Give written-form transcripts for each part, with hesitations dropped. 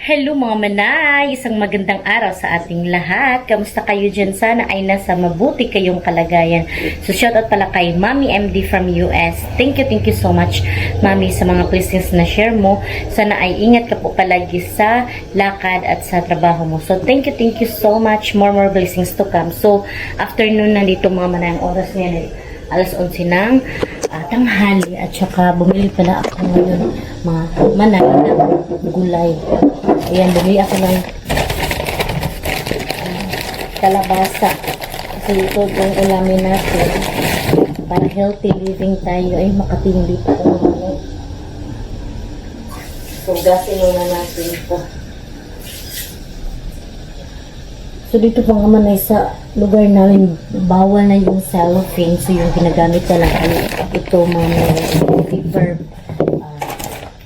Hello mga manay! Isang magandang araw sa ating lahat. Kamusta kayo dyan? Sana ay nasa mabuti kayong kalagayan. So shoutout pala kay Mami MD from US. Thank you so much Mami sa mga blessings na share mo. Sana ay ingat ka po palagi sa lakad at sa trabaho mo. So thank you so much. More blessings to come. So afternoon na dito mga manay, ang oras ngayon ay alas 11 ng tanghali at saka bumili pala ako ngayon mga manay na gulay. Ayan, bumili ako ng kalabasa kasi ito yung ulamin natin para healthy living tayo. Ay, makatindi pa ako naman. So, gasin muna natin ito. So, dito pa naman ay sa lugar namin, bawal na yung cellophane. So, yung ginagamit na lang ay ito mga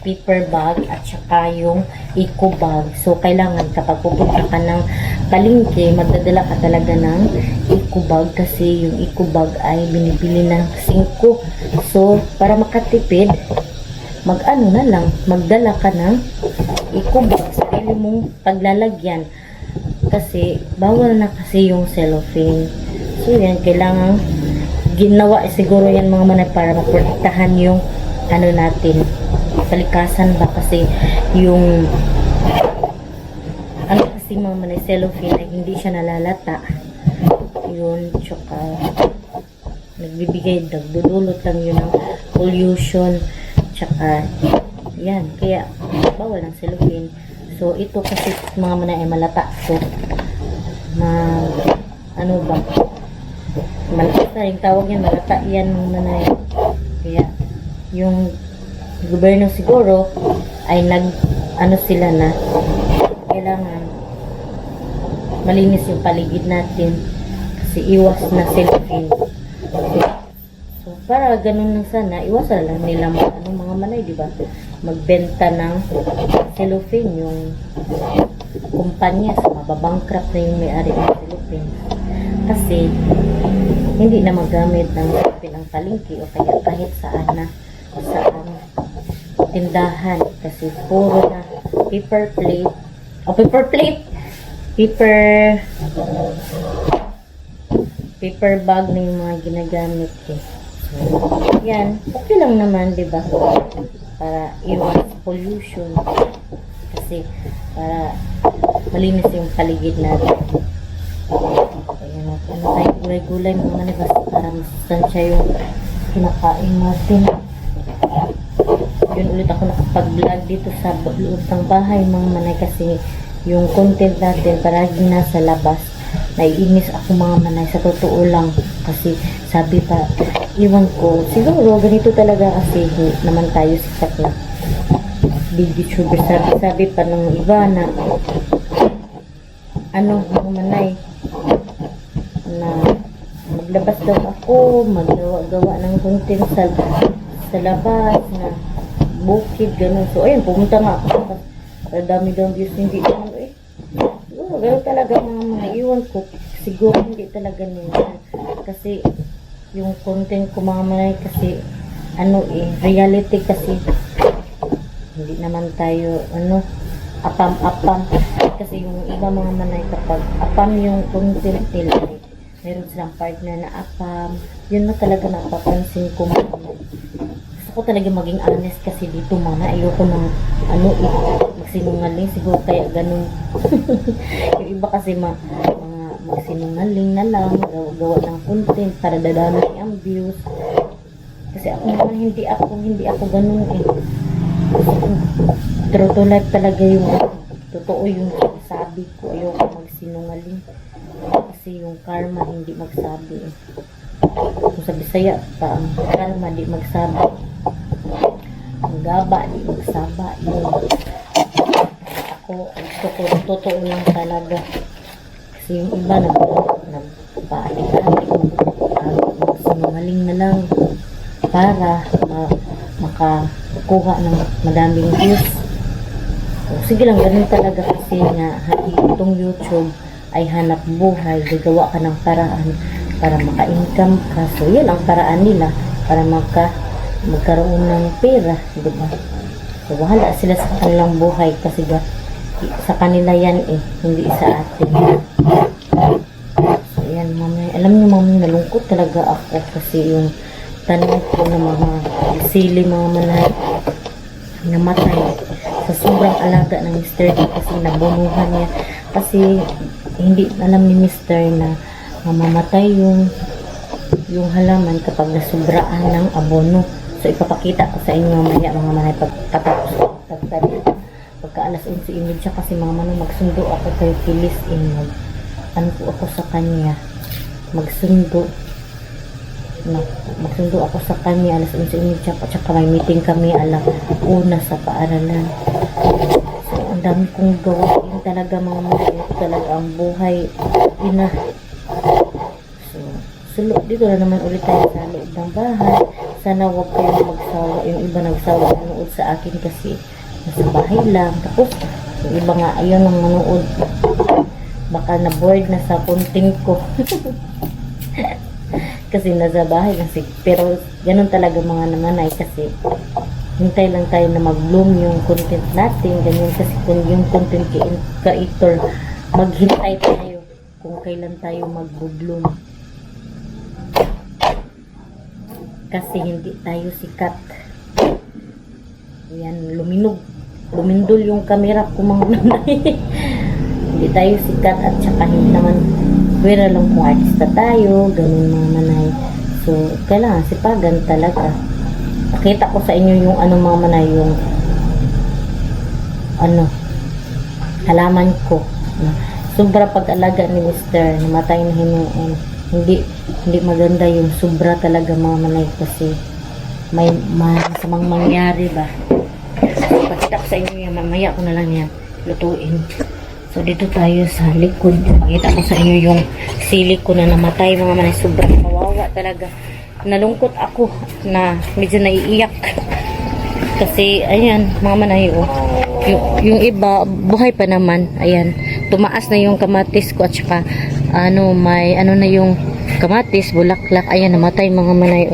paper bag at saka yung eco bag. So, kailangan kapag pupunta ka ng palengke, magdadala ka talaga ng eco bag kasi yung eco bag ay binibili ng 5. So, para makatipid, mag-ano na lang, magdala ka ng eco bag sa sarili mong paglalagyan. Kasi, bawal na kasi yung cellophane. So, yan, kailangan ginawa siguro yan mga manay para maprotektahan yung ano natin, kalikasan ba kasi yung ano kasi mga manay cellophane ay hindi siya nalalata yun, tsaka nagbibigay, nagdudulot lang yun ng pollution, tsaka yan, kaya bawal ng cellophane. So ito kasi mga manay ay malata, so ano ba malata yung tawag yan, malata yan mga manay, kaya yung gobyerno siguro ay ano sila na kailangan malinis yung paligid natin kasi iwas na cellophane. So para ganun lang sana, iwasan lang nila mga manay, di ba? Magbenta ng cellophane yung kumpanya, sa mababankrupt na yung may-ari ng cellophane kasi hindi na magamit ng cellophane ang palengke o kaya kahit saan na tindahan kasi puro na paper bag na yung mga ginagamit eh. So, yan, okay lang naman, di ba? Para iwas pollution kasi para malinis yung paligid natin. Ayan, ano tayo gulay-gulay mga manibas para masustansya yung kinakain natin. Yun ulit ako nakapag-vlog dito sa loob ng bahay mga manay kasi yung content natin paraging nasa labas. Naiinis ako mga manay sa totoo lang kasi sabi pa, iwan ko siguro ganito talaga kasi hindi naman tayo sikat na big YouTuber. Sabi pa ng iba na ano mga manay na maglabas daw ako, maggawa ng content sa labas na bukid, ganun. So, ayun, pumunta nga ako. Dami daw views, hindi naman, siguro, gano'n talaga mga iwan ko. Siguro, hindi talaga nila. Kasi, yung content ko mga manay, kasi, reality kasi, hindi naman tayo, apam-apam. Kasi, yung iba mga manay, kapag apam yung content nila, meron silang partner na apam. Yun na talaga napapansin ko mga manay. Ako talaga maging honest kasi dito mga ayoko ng magsinungaling siguro kaya ganun. Yung iba kasi mga magsinungaling na lang, gawa ng content para dadami ang views. Kasi ako naman hindi ako ganun eh. True to life talaga yung totoo yung sabi ko, ayoko magsinungaling. Kasi yung karma hindi magsabi eh. Kung sa Bisaya pa ang karma di magsabi. Ang gaba, di magsaba yun. Ako, gusto ko totoo lang talaga kasi yung iba nagpaalik-alik magsinungaling na lang para makakuha ng madaming views. So, sige lang, ganun talaga kasi nga itong YouTube ay hanap buhay, gagawa ka ng paraan para maka-income ka. So yun ang paraan nila para magkaroon ng pera, diba? So, bahala sila sa kanilang buhay kasi sa kanila yan eh, hindi sa atin. So yan mamay, alam niyo mamay, nalungkot talaga ako kasi yung tanong ko na mga sili mga manay namatay sa sobrang alaga ng Mr. D kasi nabunuhan niya kasi hindi alam ni Mr. na mamamatay yung halaman kapag nasubraan ng abono. So ipapakita ko sa inyo mamaya mga manay pagkatapos pagka alas 11:30 kasi mga manay magsundo ako kay Phyllis ano po ako sa kanya magsundo ako sa kanya alas 11:30 at saka may meeting kami alas 1 sa paaralan. So ang dami kong gawain talaga mga manay, talaga ang buhay ina. So dito na naman ulit tayo sa loob ng bahay. Sana wag kayong magsawa, yung iba nagsawa manood sa akin kasi nasa bahay lang. Tapos yung iba nga ayun ang manood, baka na bored na sa content ko. Kasi nasa bahay kasi, pero ganun talaga mga namanay kasi hintay lang tayo na mag-bloom yung content natin, ganyan kasi kung yung content creator maghintay tayo kung kailan tayo mag-bloom kasi hindi tayo sikat. Yan, lumindol yung camera ko mga nanay. Hindi tayo sikat at saka hindi naman pwera lang kung artista tayo, ganun mga manay. So, kailangan sipagan talaga. Pakita ko sa inyo yung ano mga manay, yung halaman ko. Sobra pag-alaga ni Mr. namatay na hinuon. Hindi maganda yung sobra talaga mga manay kasi may masamang mangyari ba. So, pakita ko sa inyo yan, mamaya ko na lang yan lutuin. So dito tayo sa likod. Pakita ko sa inyo yung sili ko na namatay mga manay. Sobrang kawawa talaga. Nalungkot ako na medyo naiiyak. Kasi ayan mga manay yung iba buhay pa naman. Ayan. Tumaas na yung kamatis ko at saka may na yung kamatis, bulaklak. Ayan namatay mga manay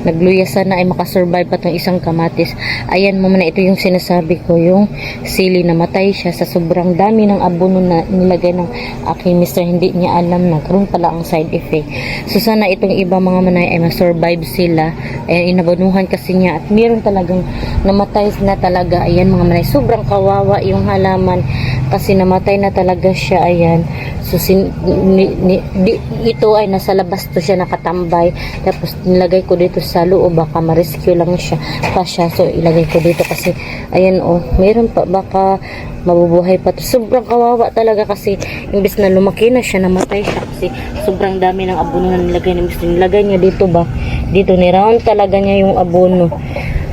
Nagluya sana ay makasurvive pa tong isang kamatis. Ayan mo muna, ito yung sinasabi ko, yung sili namatay siya sa sobrang dami ng abono na nilagay ng aking Mr. Hindi niya alam na karoon pala ang side effect. So sana itong iba mga manay ay masurvive sila. Ayan, inabonuhan kasi niya at meron talagang namatay na talaga. Ayan mga manay, sobrang kawawa yung halaman kasi namatay na talaga siya. Ayan. So ito ay nasa labas to siya nakatambay. Tapos nilagay ko dito sa loob, baka ma-rescue lang siya pa siya. So ilagay ko dito kasi ayan meron pa, baka mabubuhay pa to. Sobrang kawawa talaga kasi imbes na lumaki na siya, namatay siya kasi sobrang dami ng abono na nilagay ni Mr. Nilagay niya dito dito ni-round talaga niya yung abono.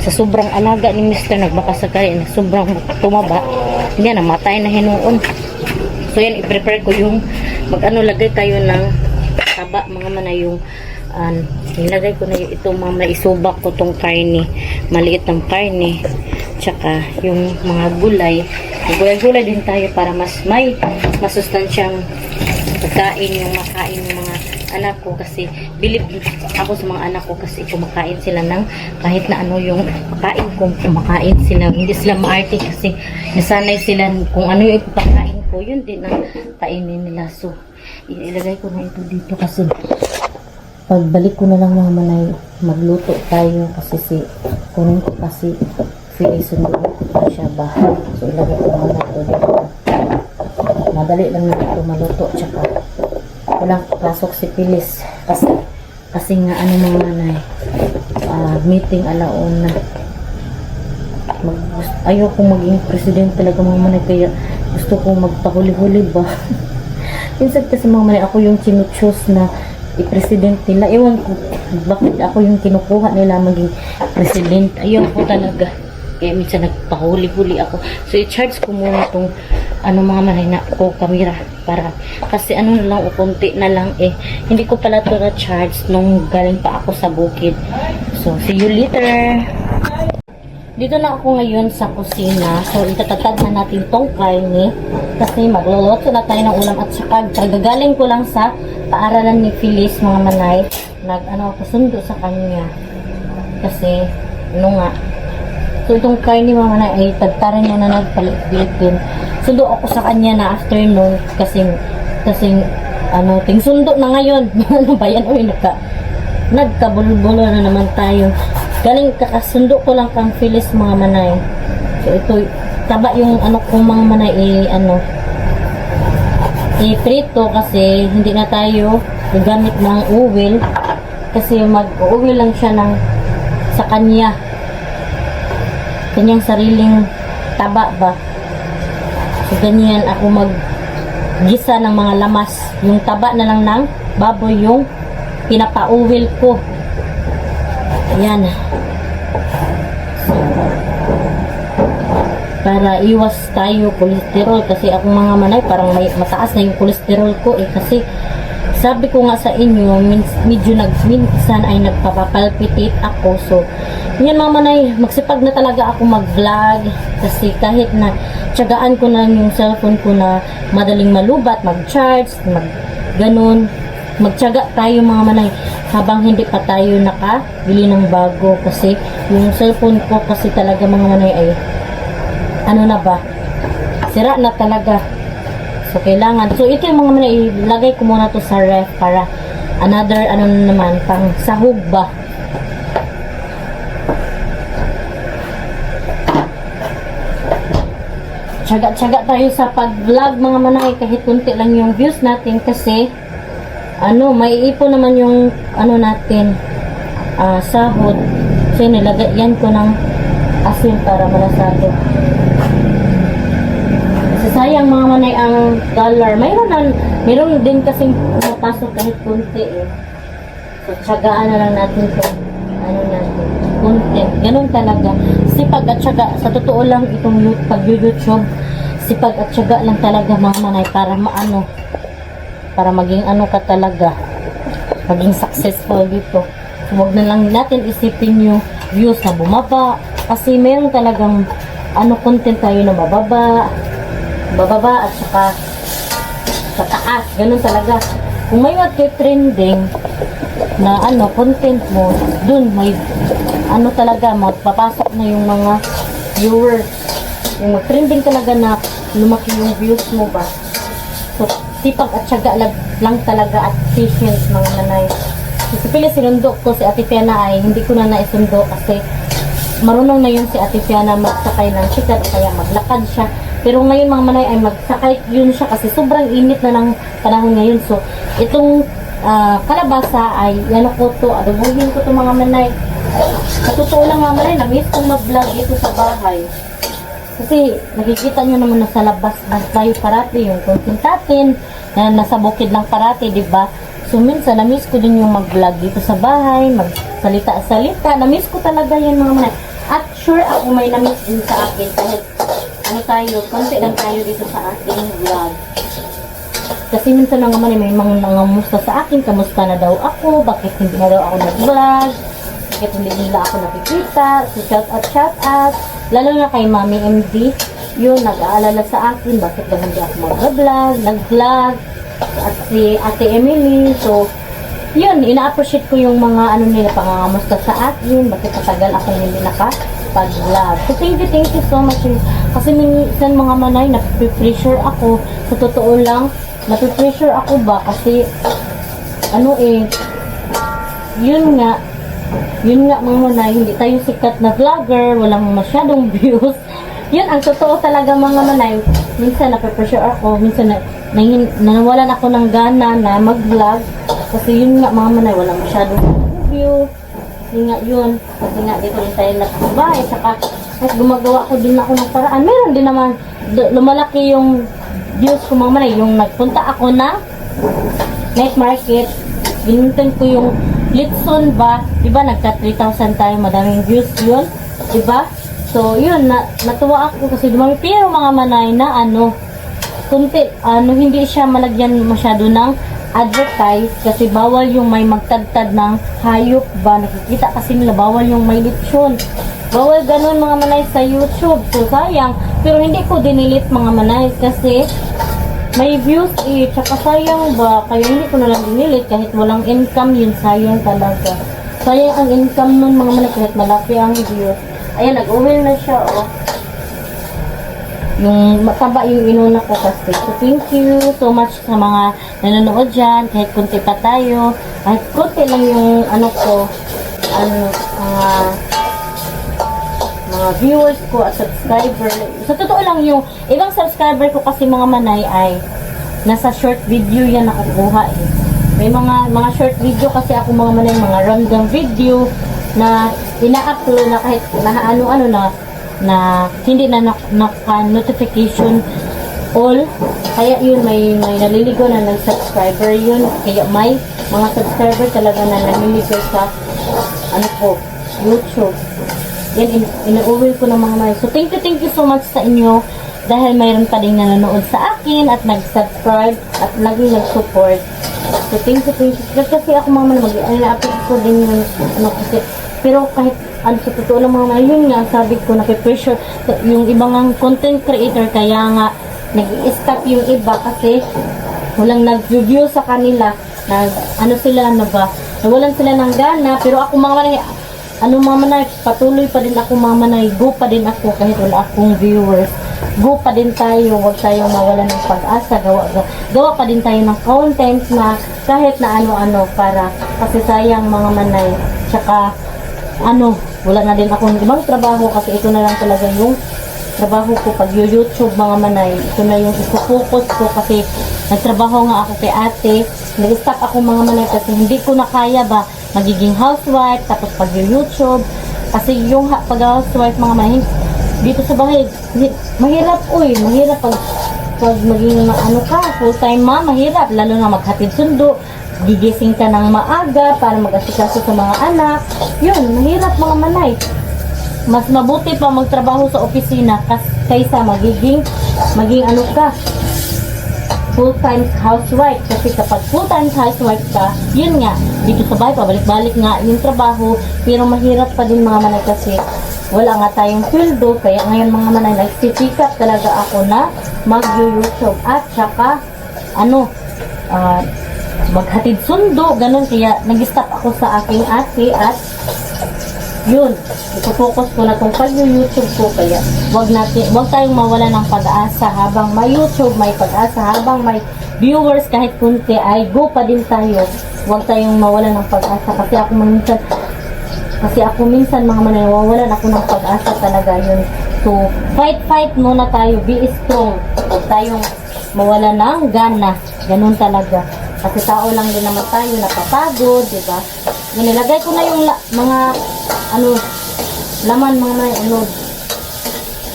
Sa sobrang alaga ni Mr. nagbaka sakay na sobrang tumaba niya, namatay na hinuon. So yan, i-prepare ko yung lagay tayo ng taba mga manay, yung nilagay ko na yung ito mga isubak ko tong karne, maliit ng karne, tsaka yung mga gulay din tayo para mas may masustansyang pagkain yung makain ng mga anak ko kasi believe ako sa mga anak ko kasi kumakain sila ng kahit na yung pagkain ko, kumakain sila, hindi sila maarte kasi nasanay sila kung ano yung ipapakain ko, yun din ang kainin nila. So ilagay ko na ito dito kasi pagbalik ko na lang mga manay, magluto tayo kasi kunin ko kasi sundo ko pa siya bahay. So ilagay ko muna ito dito. Madali lang na ito maluto. Tsaka walang pasok si Phyllis kasi nga mga manay, meeting alauna. Ayoko maging president talaga mga manay, kaya gusto kong magpahuli-huli ba. Minsan kasi mga manay, ako yung chinuchoose na i-president nila. Ewan ko bakit ako yung kinukuha nila maging president. Ayaw ko talaga. Kaya minsan nagpahuli-huli ako. So i-charge ko muna itong mga manay na ko kamera para kasi na lang konti na lang hindi ko pala ito na-charge nung galing pa ako sa bukid. So see you later. Dito na ako ngayon sa kusina. So itatatad na natin tong karne kasi magluluto na tayo ng ulam at saka gagaling ko lang sa paaralan ni Phyllis mga manay. Ako sundo sa kanya kasi nga So itong Carly mga manay ay tagtaran niya na nagpalit din. Sundo ako sa kanya na afternoon kasing ano, ting sundo na ngayon. Ano ba yan? Uy, nagkabulbulo na naman tayo. Galing kakasundo ko lang kang Phyllis mga manay. So ito, taba yung ano kong mga manay i-prito kasi hindi na tayo gagamit ng oil kasi mag-oil lang siya sa kanyang sariling taba ba. So ganyan ako gisa ng mga lamas, yung taba na lang ng baboy yung pinapa-uwil ko. Ayan, para iwas tayo kolesterol kasi ako mga manay parang mataas na yung kolesterol ko kasi sabi ko nga sa inyo medyo minsan ay nagpapapalpitate ako. So yan mga manay, magsipag na talaga ako mag-vlog kasi kahit na tiyagaan ko na yung cellphone ko na madaling malubat, mag-charge, ganun, magtiyaga tayo mga manay habang hindi pa tayo nakabili ng bago kasi yung cellphone ko kasi talaga mga manay ay ano na ba, sira na talaga. So kailangan, so ito yung mga manay, ilagay ko muna to sa ref para another ano naman, pang sahog ba. Tiyaga tayo sa pag-vlog mga manay kahit kunti lang yung views natin kasi ano, may ipon naman yung ano natin, sahod. So nilagyan ko ng asin para malasado. Kasi sayang mga manay ang dollar. Mayroon din kasing mapasok kahit kunti So tiyagaan na lang natin to. Ano natin, content. Ganun talaga. Sipag at tiyaga. Sa totoo lang itong pag-YouTube, sipag at tiyaga lang talaga mga manay para maging ano ka talaga, maging successful dito. So, huwag na lang natin isipin yung views na bumaba kasi meron talagang content tayo na bababa at saka sa taas, ganun talaga. Kung may trending na content mo, dun may talaga, magpapasok na yung mga viewers, yung trending talaga na lumaki yung views mo ba. So sipag at syaga lang talaga at patience mga manay. Si Pili sinundo ko, si Ate Fiana ay hindi ko na naisundo kasi marunong na yun si Ate Fiana magsakay ng sikad o kaya maglakad siya. Pero ngayon mga manay ay magsakay yun siya kasi sobrang init na ng panahon ngayon. So itong kalabasa ay ko to, adobuhin ko to mga manay. Sa totoo lang mga manay, na-miss kong mag-vlog ito sa bahay. Kasi nakikita nyo naman na sa labas na tayo parati yung content natin na nasa bukid lang parati, diba? So minsan na-miss ko din yung mag-vlog dito sa bahay, magsalita-salita. Na-miss ko talaga yun mga manay. At sure ako may na-miss din sa akin kahit konti lang tayo dito sa ating vlog. Kasi minsan mga manay may mga nangamusta sa akin, kamusta na daw ako, bakit hindi na daw ako nag-vlog, bakit hindi nila ako nakikita. So shout out lalo na kay Mami MD, yun nag-aalala sa akin bakit ba hindi ako nag-vlog at si Ate Emily. So yun, ina-appreciate ko yung mga nila pangangamusta sa akin, bakit matagal ako hindi nakapag-vlog. So thank you so much. Kasi minsan mga manay, napipressure ako. Sa totoo lang, napipressure ako ba kasi yun nga mga manay, hindi tayo sikat na vlogger, walang masyadong views. Yun ang totoo talaga mga manay. Minsan napipressure ako, minsan nawalan ako ng gana na mag-vlog kasi yun nga mga manay, walang masyadong views. Kasi nga dito rin tayo nakabay, saka kahit gumagawa ko din ako ng paraan, meron din naman lumalaki yung views ko mga manay. Yung nagpunta ako na night market, binintan ko yung Litson ba, diba nagka 3,000 tayo, madaming views yun, diba? So yun, natuwa ako kasi dumami. Pero mga manay na hindi siya malagyan masyado ng advertise kasi bawal yung may magtagtad ng hayop ba, nakikita kasi nila bawal yung may litsyon, bawal ganun mga manay sa YouTube. So sayang, pero hindi ko dinilit mga manay kasi may views tsaka sayang ba, kaya hindi ko na lang dinilit kahit walang income yun, sayang talaga. Sayang ang income nun mga manay kahit malaki ang views. Ayan, nag-uwi na siya, oh. Yung mataba yung inuna ko kasi. So, thank you so much sa mga nanonood dyan. Kahit kunti pa tayo. Kahit kunti lang yung mga viewers ko at subscriber. Sa totoo lang yung ibang subscriber ko kasi mga manay ay nasa short video yan nakukuha eh. May mga short video kasi ako mga manay, mga random video na ina-upload na kahit na hindi na naka-notification all. Kaya yun, may naliligo na nag-subscriber yun. Kaya may mga subscriber talaga na naliligo sa YouTube. Yan, inuuwi ko ng mga may. So, thank you so much sa inyo dahil mayroon pa din nanonood sa akin at nag-subscribe at laging nag-support. So, thank you. Kasi ako mga mag-i-upload ko din yung kasi. Pero kahit sa totoo lang mga yun nga, sabi ko, napipressure yung ibang content creator, kaya nga nag-i-stop yung iba kasi walang nag-review sa kanila, nawalan sila ng gana. Pero ako mga manay, patuloy pa din ako mga manay, go pa din ako kahit wala akong viewers, go pa din tayo, huwag tayong mawalan ng pag-asa, gawa pa din tayo ng content na kahit na ano-ano para, kasi sayang mga manay, tsaka wala na din akong ibang trabaho kasi ito na lang talaga yung trabaho ko pag YouTube mga manay. Ito na yung ipo-focus ko kasi nagtrabaho nga ako kay ate. Nag-stop ako mga manay kasi hindi ko na kaya ba magiging housewife tapos pag YouTube. Kasi yung pag-housewife mga manay dito sa bahay, mahirap pag maging full time mom, mahirap lalo na maghatid sundo. Gigising ka ng maaga para mag-asikaso sa mga anak. Yun, mahirap mga manay. Mas mabuti pa magtrabaho sa opisina kaysa maging full-time housewife. Kasi kapag full-time housewife ka, yun nga, dito sa bahay, pabalik-balik nga yung trabaho. Pero mahirap pa din mga manay kasi wala nga tayong sweldo. Kaya ngayon mga manay, nagsisikap talaga ako na mag-YouTube at saka maghatid sundo, ganun. Kaya nag-stop ako sa aking ate at yun, ipofocus ko na tong pag-YouTube ko. Kaya wag tayong mawala ng pag-asa habang may YouTube, may pag-asa, habang may viewers kahit kunti ay go pa din tayo. Wag tayong mawala ng pag-asa kasi ako minsan mga manay, nawawalan ako ng pag-asa talaga yun. So, fight muna tayo, be strong. Huwag tayong mawala ng gana, ganun talaga. Kasi tao lang din naman tayo, napapagod, diba? Nilagay ko na yung mga laman, mga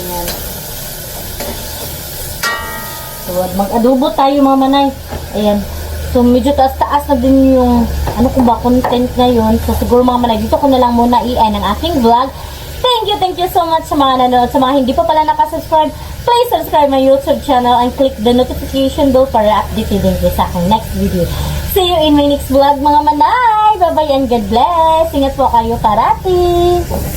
ayan. So, mag-adobo tayo mga manay. Ayan. So, medyo taas-taas na din yung content ngayon. So, siguro mga manay, dito ko na lang muna i-end ang aking vlog. Thank you so much sa mga nanonood. Sa mga hindi pa pala nakasubscribe, please subscribe my YouTube channel and click the notification bell para updated din kayo sa aking next video. See you in my next vlog mga manay. Bye-bye and God bless. Ingat po kayo parati.